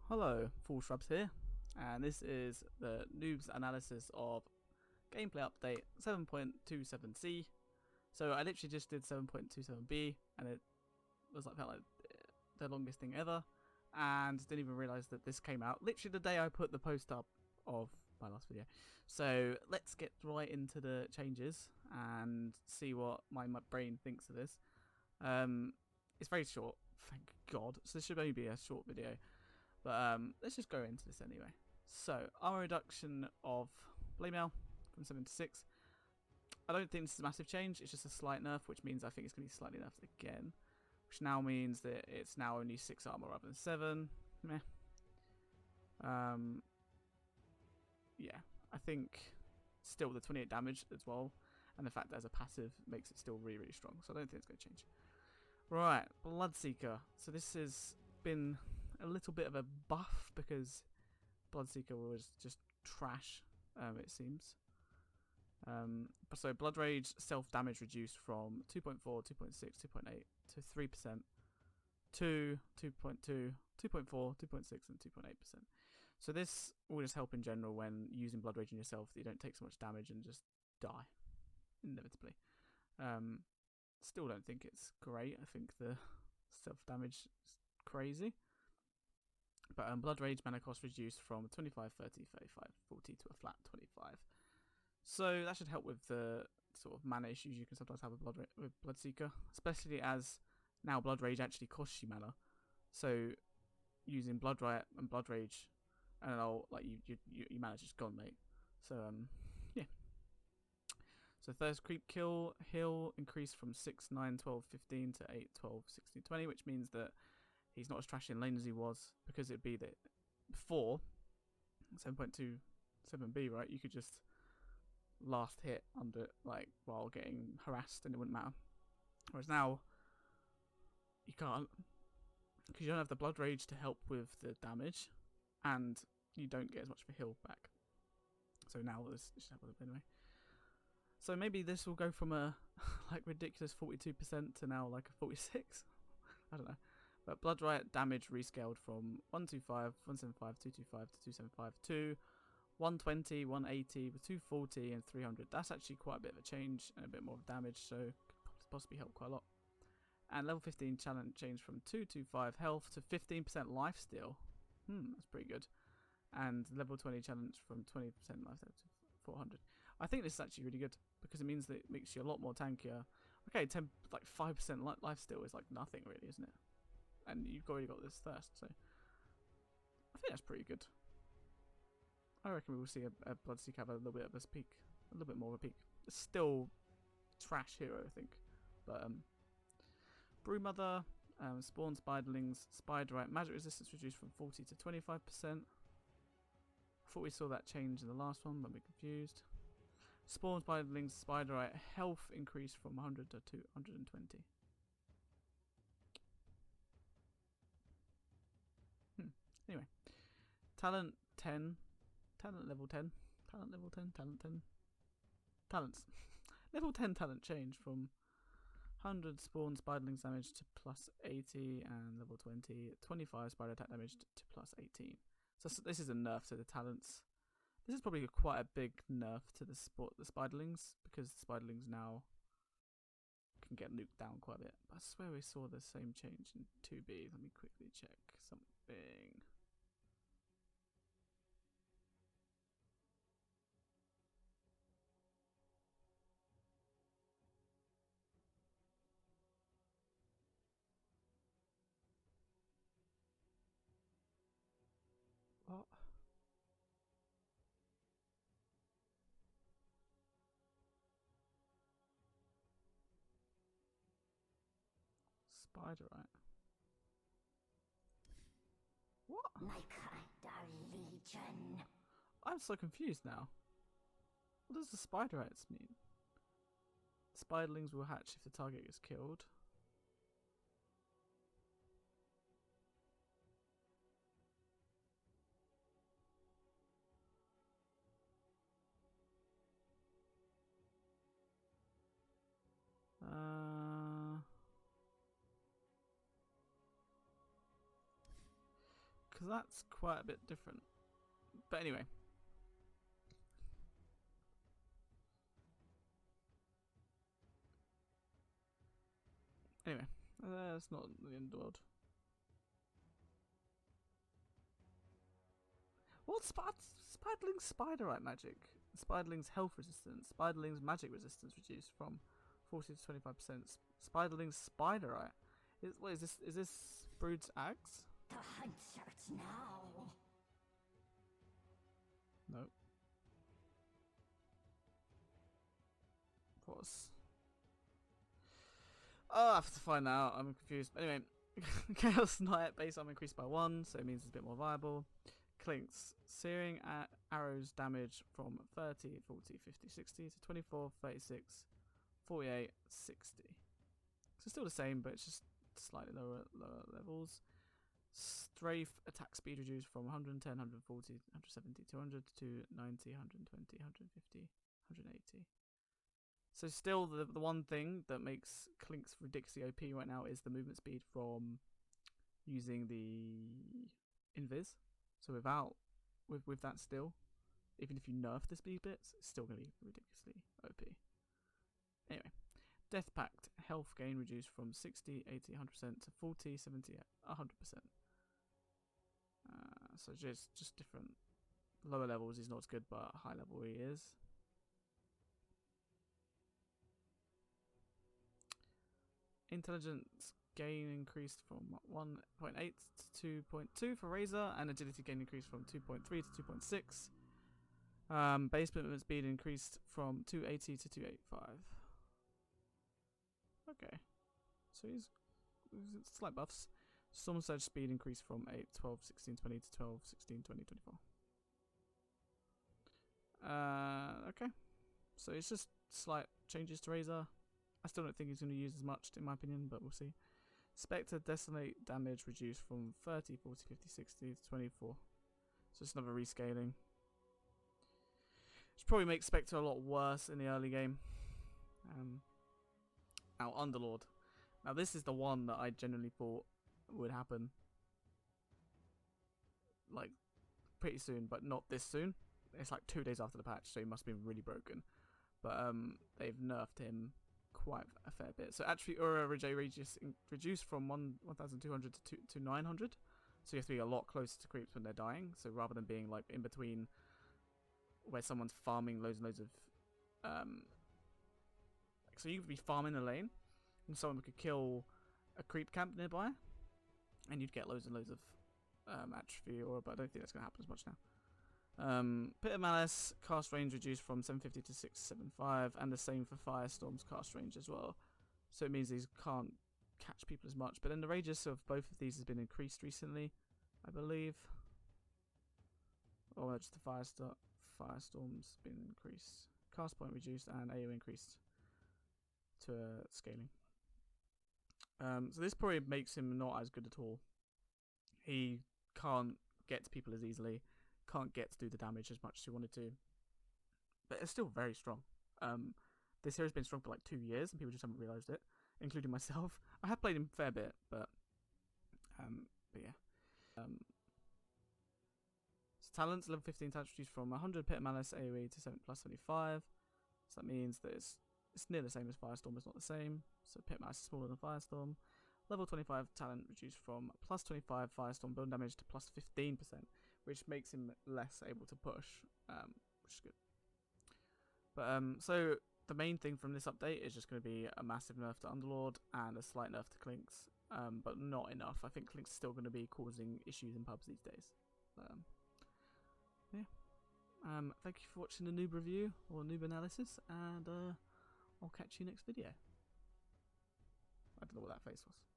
Hello, Full Shrubs here, and this is the noob's analysis of gameplay update 7.27c. So I literally just did 7.27b, and it was felt like the longest thing ever, and didn't even realise that this came out literally the day I put the post up of my last video. So let's get right into the changes and see what my brain thinks of this. It's very short, thank God, so this should only be a short video. But let's just go into this anyway. So, armor reduction of blade mail from 7 to 6. I don't think this is a massive change. It's just a slight nerf, which means I think it's going to be slightly nerfed again. Which now means that it's now only 6 armor rather than 7. Meh. Yeah, I think still the 28 damage as well. And the fact that as a passive makes it still really, really strong. So I don't think it's going to change. Right, Bloodseeker. So this has been a little bit of a buff because Bloodseeker was just trash, it seems. So Blood Rage self damage reduced from 2.4, 2.6, 2.8 to 3% to 2.2, 2.4, 2.6 and 2.8%. So this will just help in general when using Blood Rage on yourself that you don't take so much damage and just die inevitably. Still don't think it's great. I think the self damage is crazy. But Blood Rage mana cost reduced from 25, 30, 35, 40 to a flat 25. So that should help with the sort of mana issues you can sometimes have with Bloodseeker, especially as now Blood Rage actually costs you mana. So using Blood Riot and Blood Rage, and your mana's just gone, mate. So yeah. So first creep kill heal increased from 6, 9, 12, 15 to 8, 12, 16, 20, which means that he's not as trash in lane as he was, because it'd be that before 7.27b, right? You could just last hit under it, like while getting harassed, and it wouldn't matter. Whereas now you can't, because you don't have the Blood Rage to help with the damage, and you don't get as much of a heal back. So now this should have a anyway. So maybe this will go from a like ridiculous 42% to now like a 46. I don't know. But Blood Riot damage rescaled from 125, 175, 225 to 275 to 120, 180 with 240 and 300. That's actually quite a bit of a change and a bit more damage, so could possibly help quite a lot. And level 15 challenge changed from 225 health to 15% lifesteal. That's pretty good. And level 20 challenge from 20% lifesteal to 400. I think this is actually really good because it means that it makes you a lot more tankier. Okay, 5% lifesteal is like nothing really, isn't it? And you've already got this thirst, so I think that's pretty good. I reckon we will see a Bloodseeker have a little bit of a peak, a little bit more of a peak. It's still trash hero, I think, but Brewmother, spawn spiderlings, spiderite, magic resistance reduced from 40 to 25%. I thought we saw that change in the last one, but I'm a bit confused. Spawn spiderlings, spiderite, health increased from 100 to 220. Anyway, talent 10, talent level 10, talent level 10, talent 10, talents. Level 10 talent change from 100 spawn spiderlings damage to plus 80 and level 20, 25 spider attack damage to plus 18. So this is a nerf to the talents. This is probably quite a big nerf to the spiderlings because the spiderlings now can get nuked down quite a bit. But I swear we saw the same change in 2B. Let me quickly check something. What? Spiderite. What? My kind are legion. I'm so confused now. What does the spiderites mean? Spiderlings will hatch if the target is killed. Because because that's quite a bit different. But anyway. Anyway, that's not the end of the world. What's Spiderling's Spiderite magic? Spiderling's health resistance. Spiderling's magic resistance reduced from 40 to 25%. Spiderling's Spiderite. What is this? Is this Brood's axe? The hunt starts now. Nope. What's... Oh, I have to find out. I'm confused. Anyway, Chaos Knight base armor increased by 1, so it means it's a bit more viable. Clinks. Searing arrows damage from 30, 40, 50, 60 to 24, 36, 48, 60. So still the same, but it's just slightly lower levels. Strafe attack speed reduced from 110, 140, 170, 200 to 90, 120, 150, 180. So still the one thing that makes Clinks ridiculously OP right now is the movement speed from using the invis. So with that still, even if you nerf the speed bits, it's still going to be ridiculously OP. Anyway, Death Pact health gain reduced from 60, 80, 100% to 40, 70, 100%. So just different. Lower levels he's not as good, but high level he is. Intelligence gain increased from 1.8 to 2.2 for Razor, and agility gain increased from 2.3 to 2.6. Base movement speed increased from 280 to 285. Okay, so he's slight buffs. Storm Surge speed increased from 8, 12, 16, 20 to 12, 16, 20, 24. Okay, so it's just slight changes to Razor. I still don't think he's going to use as much, in my opinion, but we'll see. Spectre Desolate damage reduced from 30, 40, 50, 60 to 24. So it's another rescaling. Which probably makes Spectre a lot worse in the early game. Now, Underlord. Now, this is the one that I genuinely thought would happen. Like, pretty soon, but not this soon. It's like 2 days after the patch, so he must have been really broken. But they've nerfed him quite a fair bit. So actually Aura reduced from 1,200 to 900. So you have to be a lot closer to creeps when they're dying. So rather than being like in between where someone's farming loads and loads of so you could be farming a lane and someone could kill a creep camp nearby and you'd get loads and loads of atrophy aura, but I don't think that's going to happen as much now. Pit of Malice cast range reduced from 750 to 675, and the same for Firestorm's cast range as well. So it means these can't catch people as much. But then the radius of both of these has been increased recently, I believe. Or just the Firestorm's been increased. Cast point reduced and AO increased to scaling. So this probably makes him not as good at all. He can't get to people as easily. Can't get to do the damage as much as he wanted to, but it's still very strong. This hero's been strong for like 2 years and people just haven't realised it, including myself. I have played him a fair bit, but yeah. So talents, level 15 talents reduced from 100 Pit of Malice AoE to 7 plus 75. So that means that it's near the same as Firestorm, it's not the same. So Pit of Malice is smaller than Firestorm. Level 25 talent reduced from plus 25 Firestorm build damage to plus 15%. Which makes him less able to push, which is good. But so the main thing from this update is just going to be a massive nerf to Underlord and a slight nerf to Clinks, but not enough. I think Clinks is still going to be causing issues in pubs these days. Yeah. Thank you for watching the noob review or noob analysis, and I'll catch you next video. I don't know what that face was.